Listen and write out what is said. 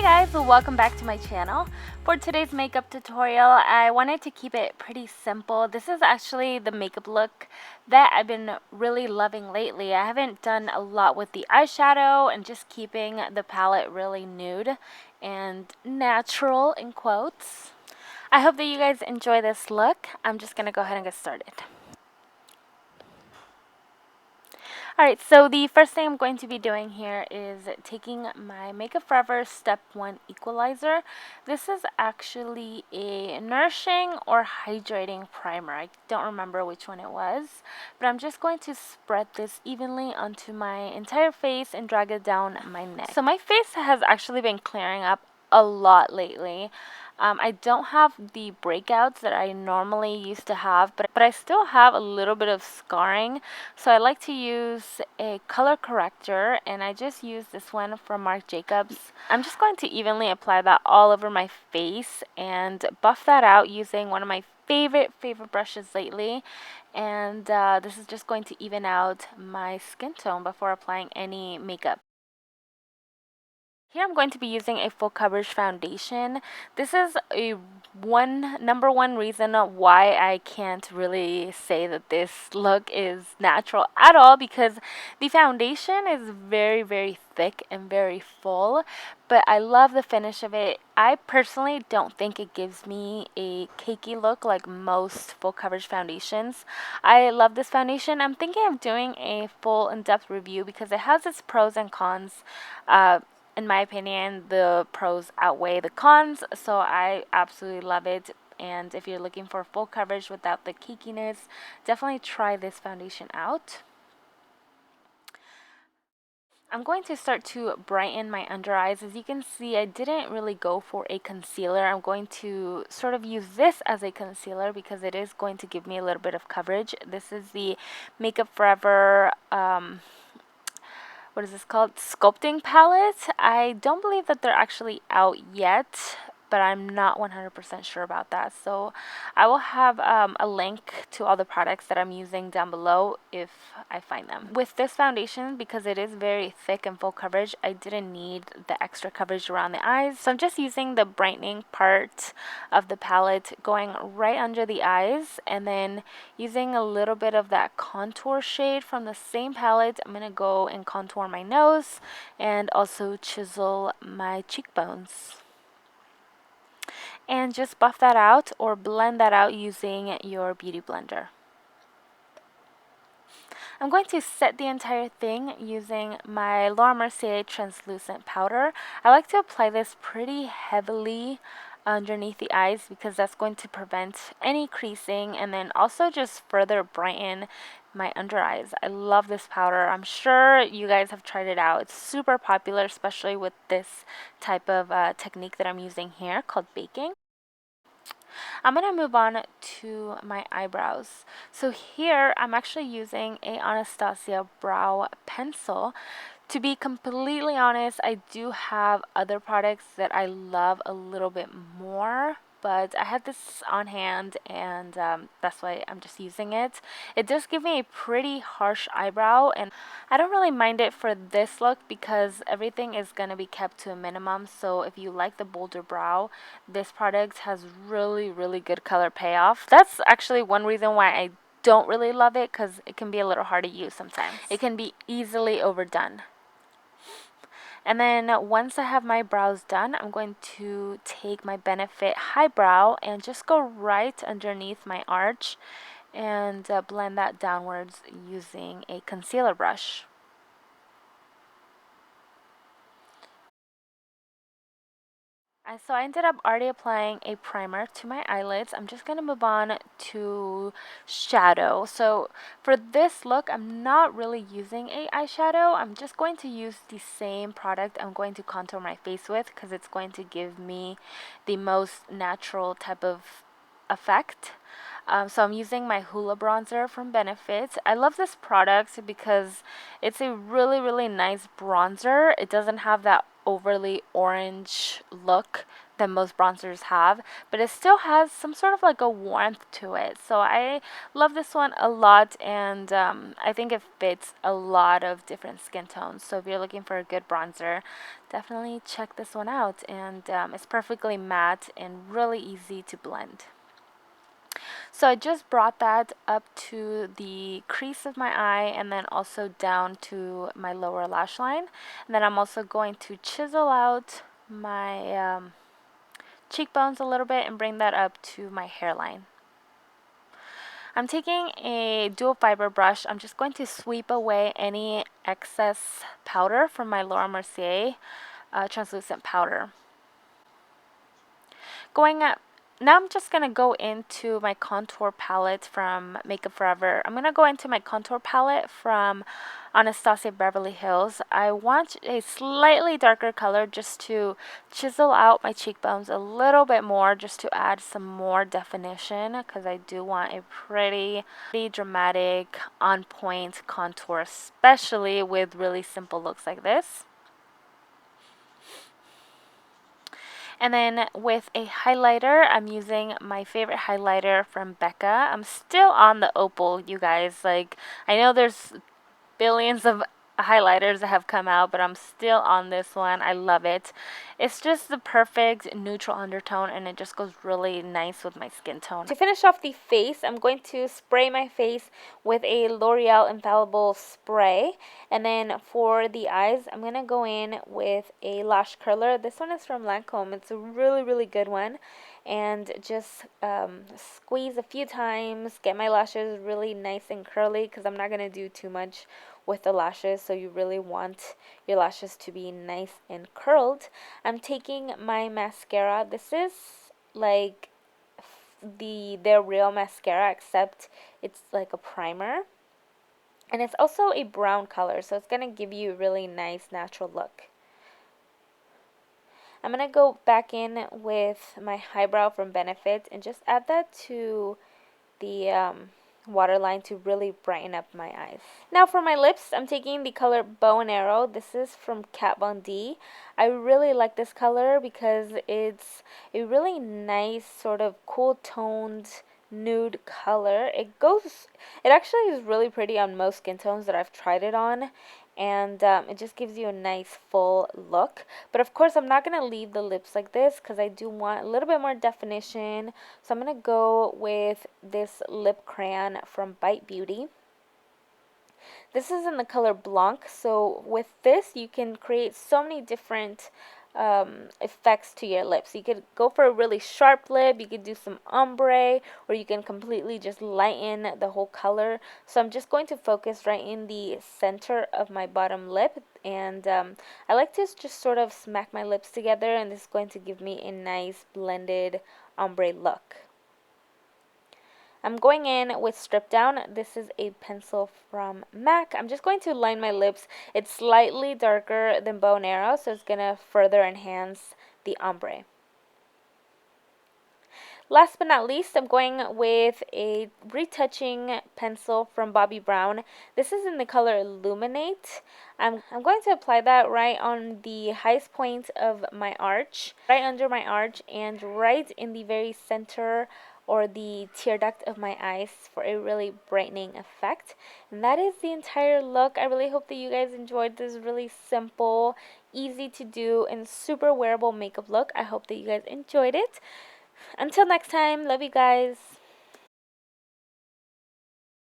guys, welcome back to my channel. For today's makeup tutorial, I wanted to keep it pretty simple. This is actually the makeup look that I've been really loving lately. I haven't done a lot with the eyeshadow and just keeping the palette really nude and natural in quotes. I hope that you guys enjoy this look. I'm just gonna go ahead and get started. Alright, so the first thing I'm going to be doing here is taking my Makeup Forever Step 1 Equalizer. This is actually a nourishing or hydrating primer. I don't remember which one it was, but I'm just going to spread this evenly onto my entire face and drag it down my neck. So my face has actually been clearing up a lot lately. I don't have the breakouts that I normally used to have, but I still have a little bit of scarring. So I like to use a color corrector, and I just use this one from Marc Jacobs. I'm just going to evenly apply that all over my face and buff that out using one of my favorite brushes lately. And this is just going to even out my skin tone before applying any makeup. Here I'm going to be using a full coverage foundation. This is a number one reason why I can't really say that this look is natural at all, because the foundation is very thick and very full, but I love the finish of it. I personally don't think it gives me a cakey look like most full coverage foundations. I love this foundation. I'm thinking of doing a full in-depth review because it has its pros and cons. In my opinion, the pros outweigh the cons, so I absolutely love it. And if you're looking for full coverage without the cakiness, definitely try this foundation out. I'm going to start to brighten my under eyes. As you can see, I didn't really go for a concealer. I'm going to sort of use this as a concealer because it is going to give me a little bit of coverage. This is the Makeup Forever what is this called? Sculpting palette. I don't believe that they're actually out yet, but I'm not 100% sure about that. So I will have a link to all the products that I'm using down below if I find them. With this foundation, because it is very thick and full coverage, I didn't need the extra coverage around the eyes. So I'm just using the brightening part of the palette going right under the eyes, and then using a little bit of that contour shade from the same palette. I'm going to go and contour my nose and also chisel my cheekbones. And just buff that out or blend that out using your beauty blender. I'm going to set the entire thing using my Mercier translucent powder. I like to apply this pretty heavily underneath the eyes because that's going to prevent any creasing and then also just further brighten my under eyes. I love this powder. I'm sure you guys have tried it out. It's super popular, especially with this type of technique that I'm using here called baking. I'm going to move on to my eyebrows. So here I'm actually using a Anastasia brow pencil. To be completely honest, I do have other products that I love a little bit more, but I had this on hand and that's why I'm just using it. It does give me a pretty harsh eyebrow, and I don't really mind it for this look because everything is going to be kept to a minimum. So if you like the bolder brow, this product has really good color payoff. That's actually one reason why I don't really love it, because it can be a little hard to use sometimes. It can be easily overdone. And then once I have my brows done, I'm going to take my Benefit Highbrow and just go right underneath my arch and blend that downwards using a concealer brush. So I ended up already applying a primer to my eyelids. I'm just going to move on to shadow. So for this look, I'm not really using a eyeshadow. I'm just going to use the same product I'm going to contour my face with because it's going to give me the most natural type of effect. So I'm using my Hoola bronzer from Benefit. I love this product because it's a really, really nice bronzer. It doesn't have that overly orange look that most bronzers have, but it still has some sort of like a warmth to it. So I love this one a lot, and I think it fits a lot of different skin tones. So if you're looking for a good bronzer, definitely check this one out. And it's perfectly matte and really easy to blend. So I just brought that up to the crease of my eye and then also down to my lower lash line. And then I'm also going to chisel out my cheekbones a little bit and bring that up to my hairline. I'm taking a dual fiber brush. I'm just going to sweep away any excess powder from my Laura Mercier translucent powder. Going up, now I'm just going to go into my contour palette from Makeup Forever. I'm going to go into my contour palette from Anastasia Beverly Hills. I want a slightly darker color just to chisel out my cheekbones a little bit more, just to add some more definition, because I do want a pretty dramatic, on point contour, especially with really simple looks like this. And then with a highlighter, I'm using my favorite highlighter from Becca. I'm still on the Opal, you guys. Like, I know there's billions of highlighters that have come out, but I'm still on this one. I love it. It's just the perfect neutral undertone, and it just goes really nice with my skin tone. To finish off the face, I'm going to spray my face with a L'Oreal Infallible spray. And then for the eyes, I'm going to go in with a lash curler. This one is from Lancome. It's a really, really good one. And just squeeze a few times, get my lashes really nice and curly, because I'm not going to do too much with the lashes, so you really want your lashes to be nice and curled. I'm taking my mascara. This is like their real mascara, except it's like a primer. And it's also a brown color, so it's going to give you a really nice natural look. I'm going to go back in with my highbrow from Benefit and just add that to the waterline to really brighten up my eyes. Now for my lips, I'm taking the color Bow and Arrow. This is from Kat Von D. I really like this color because it's a really nice sort of cool toned nude color. It actually is really pretty on most skin tones that I've tried it on, and it just gives you a nice full look. But of course, I'm not going to leave the lips like this because I do want a little bit more definition. So I'm going to go with this lip crayon from Bite Beauty. This is in the color Blanc, so with this you can create so many different effects to your lips. You could go for a really sharp lip, you could do some ombre, or you can completely just lighten the whole color. So I'm just going to focus right in the center of my bottom lip, and I like to just sort of smack my lips together, and this is going to give me a nice blended ombre look. I'm going in with Strip Down. This is a pencil from MAC. I'm just going to line my lips. It's slightly darker than Bow and Arrow, so it's going to further enhance the ombre. Last but not least, I'm going with a retouching pencil from Bobbi Brown. This is in the color Illuminate. I'm going to apply that right on the highest point of my arch, right under my arch, and right in the very center or the tear duct of my eyes for a really brightening effect. And that is the entire look. I really hope that you guys enjoyed this really simple, easy to do, and super wearable makeup look. I hope that you guys enjoyed it. Until next time, love you guys.